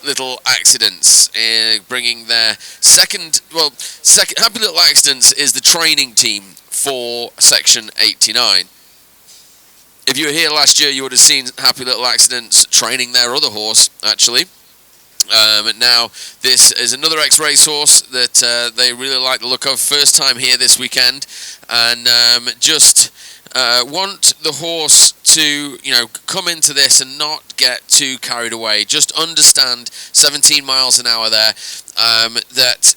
Little Accidents, bringing their second. Happy Little Accidents is the training team for Section 89. If you were here last year, you would have seen Happy Little Accidents training their other horse, actually. Now, this is another ex-race horse that they really like the look of. First time here this weekend, and just want the horse to, come into this and not get too carried away. Just understand 17 miles an hour there. That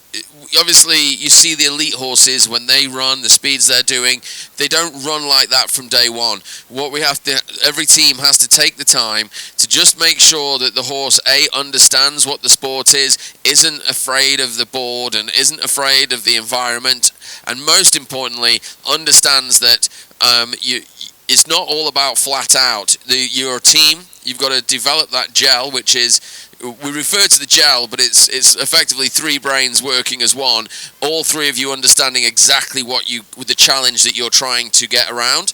obviously you see the elite horses when they run, the speeds they're doing, they don't run like that from day one. What we have to, every team has to take the time to just make sure that the horse understands what the sport is, isn't afraid of the board and isn't afraid of the environment, and most importantly understands that it's not all about flat out. You're a team. You've got to develop that gel, which is, we refer to the gel, but it's effectively three brains working as one. All three of you understanding exactly with the challenge that you're trying to get around.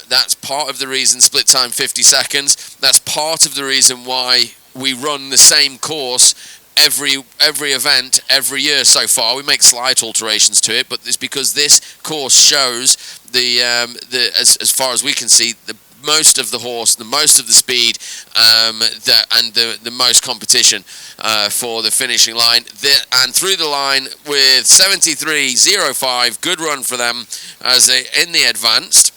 That's part of the reason split time 50 seconds. That's part of the reason why we run the same course every event every year so far. We make slight alterations to it, but it's because this course shows as far as we can see, the most of the horse, the most of the speed, and the most competition for the finishing line. And through the line with 73.05, good run for them as they in the advanced.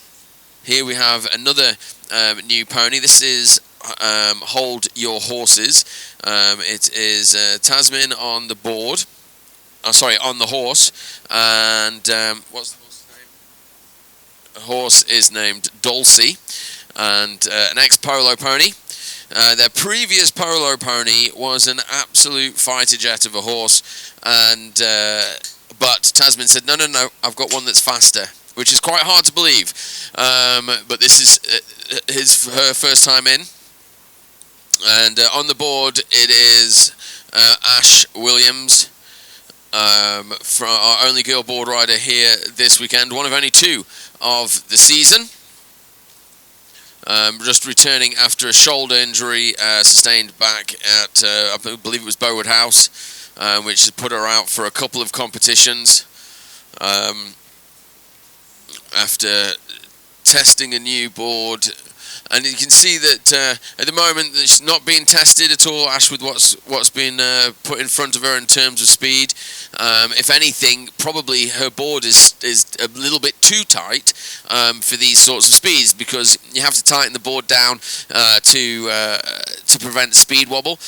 Here we have another new pony. This is Hold Your Horses. It is Tasman on the board. On the horse. And what's the horse's name? The horse is named Dulcie, and an ex-polo pony. Their previous polo pony was an absolute fighter jet of a horse, and but Tasman said, no, I've got one that's faster, which is quite hard to believe. But this is her first time in. And on the board, it is Ash Williams, from our only girl board rider here this weekend, one of only two of the season. Just returning after a shoulder injury sustained back at, I believe it was Bowood House, which has put her out for a couple of competitions after testing a new board. And you can see that at the moment that she's not being tested at all, Ash, with what's been put in front of her in terms of speed. If anything, probably her board is a little bit too tight for these sorts of speeds, because you have to tighten the board down to prevent speed wobble,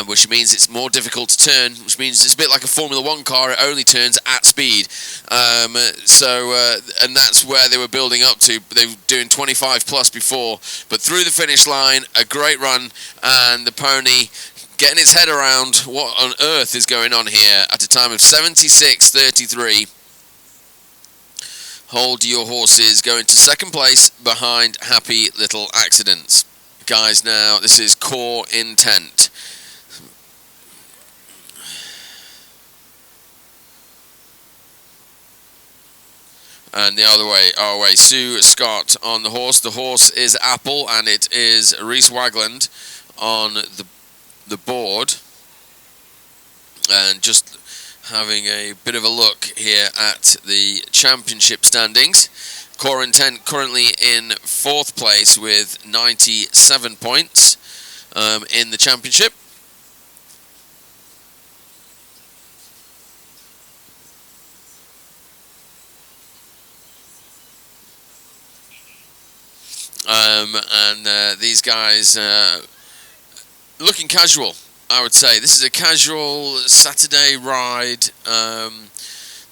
which means it's more difficult to turn, which means it's a bit like a Formula 1 car. It only turns at speed. And that's where they were building up to. They were doing 25 plus before. But through the finish line, a great run, and the pony getting its head around what on earth is going on here at a time of 76.33. Hold Your Horses going to second place behind Happy Little Accidents. Guys, now this is Core Intent. And the other way, our way, Sue Scott on the horse. The horse is Apple, and it is Reese Wagland on the board. And just having a bit of a look here at the championship standings. Core Intent currently in fourth place with 97 points in the championship. These guys looking casual, I would say. This is a casual Saturday ride,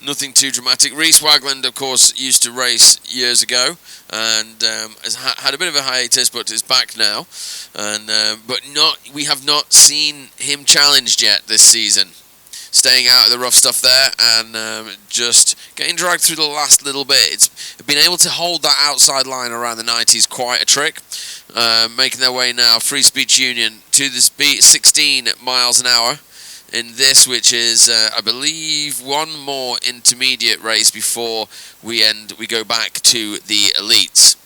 nothing too dramatic. Reese Wagland, of course, used to race years ago and has had a bit of a hiatus, but is back now. We have not seen him challenged yet this season. Staying out of the rough stuff there and just getting dragged through the last little bit. It's been able to hold that outside line around the 90s quite a trick. Making their way now, Free Speech Union, to the speed 16 miles an hour in this, which is, I believe, one more intermediate race before we go back to the elites.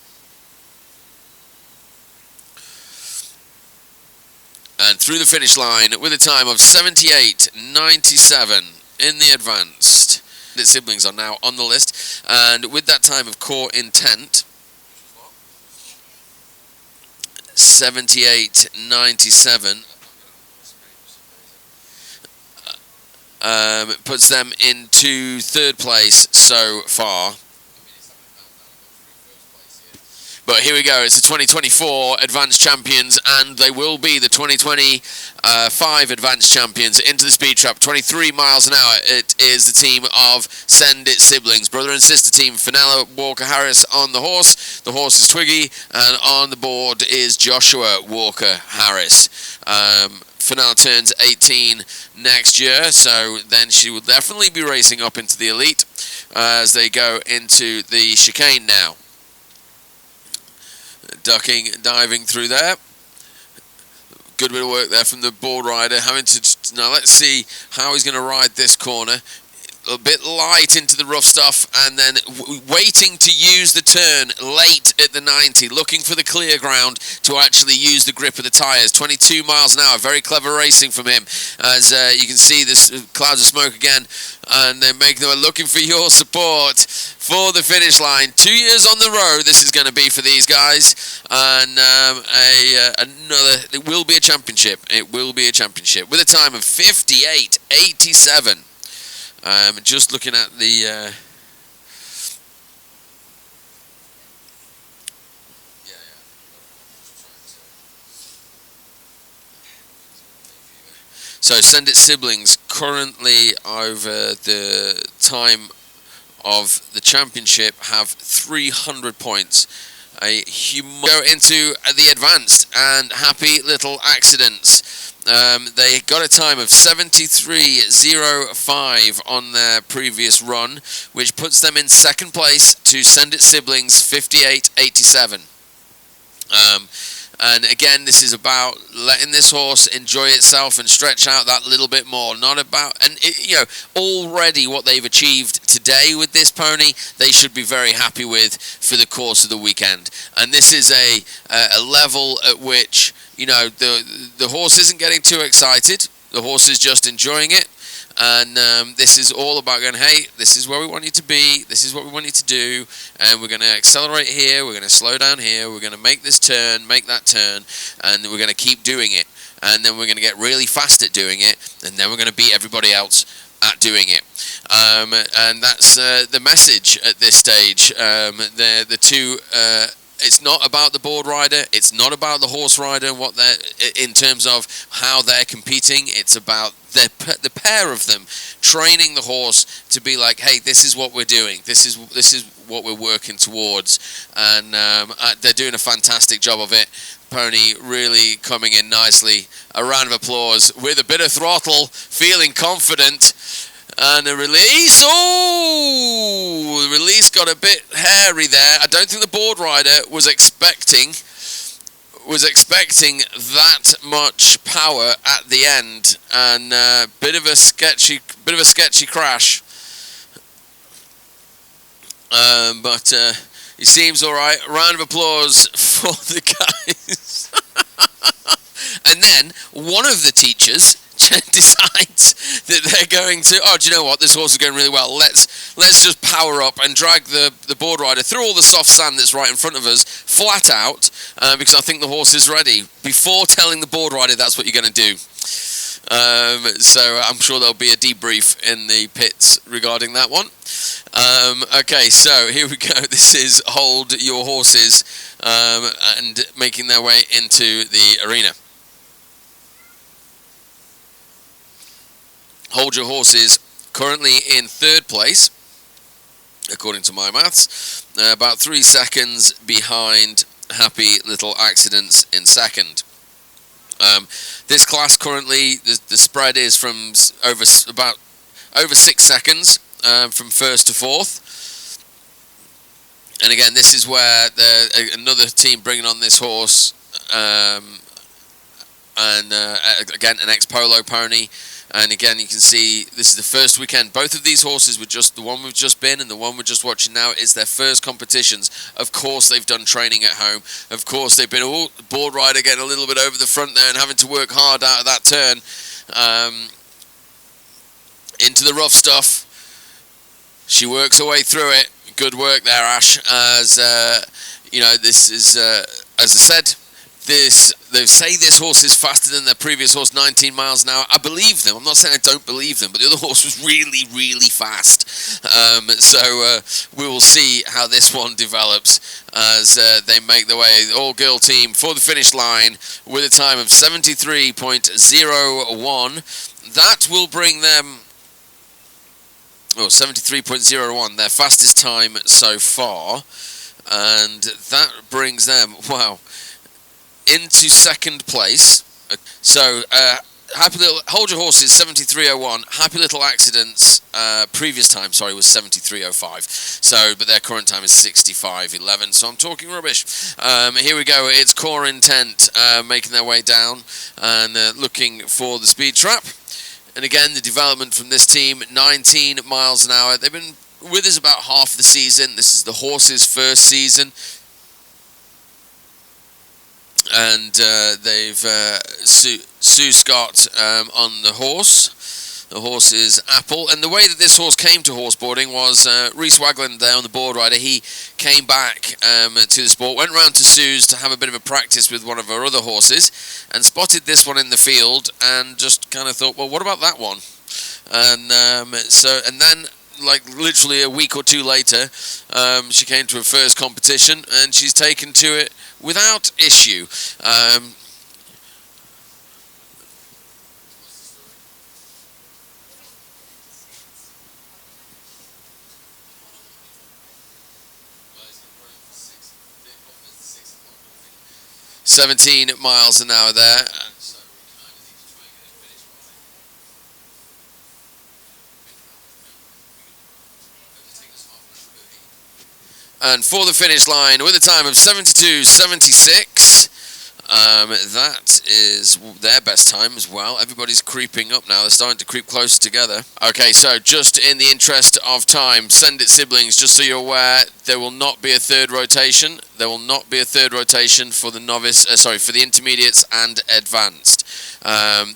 and through the finish line with a time of 78.97 in the advanced. The siblings are now on the list, and with that time of core intent, 78.97, puts them into third place so far. But here we go, it's the 2024 Advanced Champions, and they will be the 2025 Advanced Champions into the speed trap, 23 miles an hour. It is the team of Send It siblings, brother and sister team. Fenella Walker Harris on the horse is Twiggy, and on the board is Joshua Walker Harris. Fenella turns 18 next year, so then she will definitely be racing up into the elite as they go into the chicane now. Ducking, diving through there. Good bit of work there from the board rider. Now let's see how he's going to ride this corner. A bit light into the rough stuff, and then waiting to use the turn late at the 90, looking for the clear ground to actually use the grip of the tyres. 22 miles an hour, very clever racing from him. As you can see, this clouds of smoke again, and they're looking for your support for the finish line. 2 years on the road, this is going to be for these guys, and it will be a championship. It will be a championship with a time of 58.87. Just looking at the so Send It siblings currently over the time of the championship have 300 points. Go into the advanced, and Happy Little Accidents. They got a time of 73.05 on their previous run, which puts them in second place to Send It siblings 58.87. And again, this is about letting this horse enjoy itself and stretch out that little bit more. Not about, and already what they've achieved today with this pony, they should be very happy with for the course of the weekend. And this is a level at which the horse isn't getting too excited. The horse is just enjoying it. And this is all about going, hey, this is where we want you to be, this is what we want you to do, and we're going to accelerate here, we're going to slow down here, we're going to make this turn, make that turn, and we're going to keep doing it. And then we're going to get really fast at doing it, and then we're going to beat everybody else at doing it. And that's the message at this stage. The two... it's not about the board rider, it's not about the horse rider, what they're in terms of how they're competing. It's about the pair of them training the horse to be like, hey, this is what we're doing, this is what we're working towards, and they're doing a fantastic job of it. Pony really coming in nicely. A round of applause with a bit of throttle, feeling confident. And a release. Oh, the release got a bit hairy there. I don't think the board rider was expecting that much power at the end, and bit of a sketchy crash. But he seems all right. Round of applause for the guys. And then one of the teachers decides that they're going to, do you know what, this horse is going really well, let's just power up and drag the board rider through all the soft sand that's right in front of us, flat out, because I think the horse is ready, before telling the board rider that's what you're going to do. So I'm sure there'll be a debrief in the pits regarding that one. Okay, so here we go. This is Hold Your Horses, and making their way into the arena. Hold Your Horses currently in third place, according to my maths, about 3 seconds behind Happy Little Accidents in second. This class currently, the spread is from over 6 seconds from first to fourth. And again, this is where another team bringing on this horse, and again, an ex-polo pony. And again, you can see this is the first weekend. Both of these horses were just the one we've just been and the one we're just watching now is their first competitions. Of course, they've done training at home. Of course, they've been all board rider getting a little bit over the front there and having to work hard out of that turn into the rough stuff. She works her way through it. Good work there, Ash. As you know, this is as I said. They say this horse is faster than their previous horse, 19 miles an hour. I believe them. I'm not saying I don't believe them, but the other horse was really, really fast. So we will see how this one develops as they make their way, the all-girl team, for the finish line with a time of 73.01. That will bring them... 73.01, their fastest time so far. And that brings them, wow, into second place. So Happy Little Hold Your Horses 73.01. Happy Little Accidents previous time was 73.05. So but their current time is 65.11. So I'm talking rubbish. Here we go. It's Core Intent making their way down and looking for the speed trap. And again, the development from this team, 19 miles an hour. They've been with us about half the season. This is the horse's first season. And they've Sue Scott on the horse. The horse is Apple. And the way that this horse came to horseboarding was Reese Wagland there on the board rider. He came back to the sport, went round to Sue's to have a bit of a practice with one of her other horses, and spotted this one in the field, and just kind of thought, well, what about that one? And then, like literally a week or two later, she came to her first competition, and she's taken to it without issue. 17 miles an hour there. And for the finish line with a time of 72.76. That is their best time as well. Everybody's creeping up now. They're starting to creep closer together. Okay, so just in the interest of time, Send It siblings, just so you're aware, there will not be a third rotation. There will not be a third rotation for the novice, for the intermediates and advanced.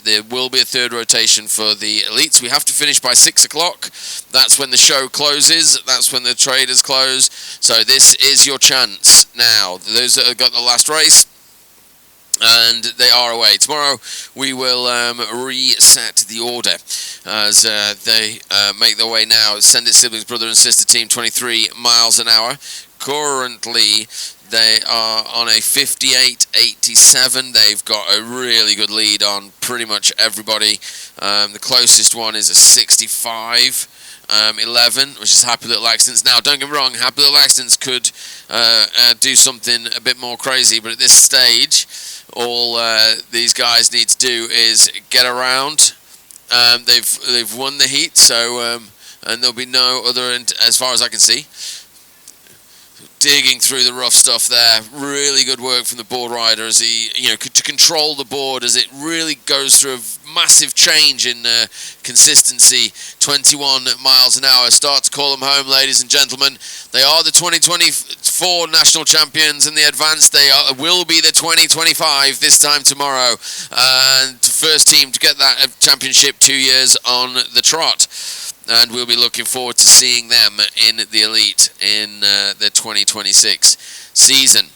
There will be a third rotation for the elites. We have to finish by 6 o'clock. That's when the show closes. That's when the traders close. So this is your chance now. Those that have got the last race, and they are away. Tomorrow we will reset the order as they make their way now. Send It siblings, brother and sister team, 23 miles an hour. Currently they are on a 58.87. They've got a really good lead on pretty much everybody. The closest one is a 65.11, which is Happy Little Accidents. Now, don't get me wrong, Happy Little Accidents could do something a bit more crazy, but at this stage, all these guys need to do is get around. They've won the heat, so and there'll be no other, as far as I can see. Digging through the rough stuff there. Really good work from the board rider as he, to control the board as it really goes through a massive change in consistency. 21 miles an hour. Start to call them home, ladies and gentlemen. They are the 2024 national champions in the advanced. They will be the 2025 this time tomorrow. And first team to get that championship 2 years on the trot. And we'll be looking forward to seeing them in the elite in the 2026 season.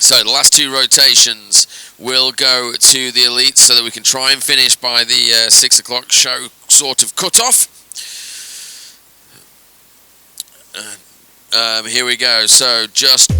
So the last two rotations will go to the elite so that we can try and finish by the 6 o'clock show sort of cut-off. Here we go. So just...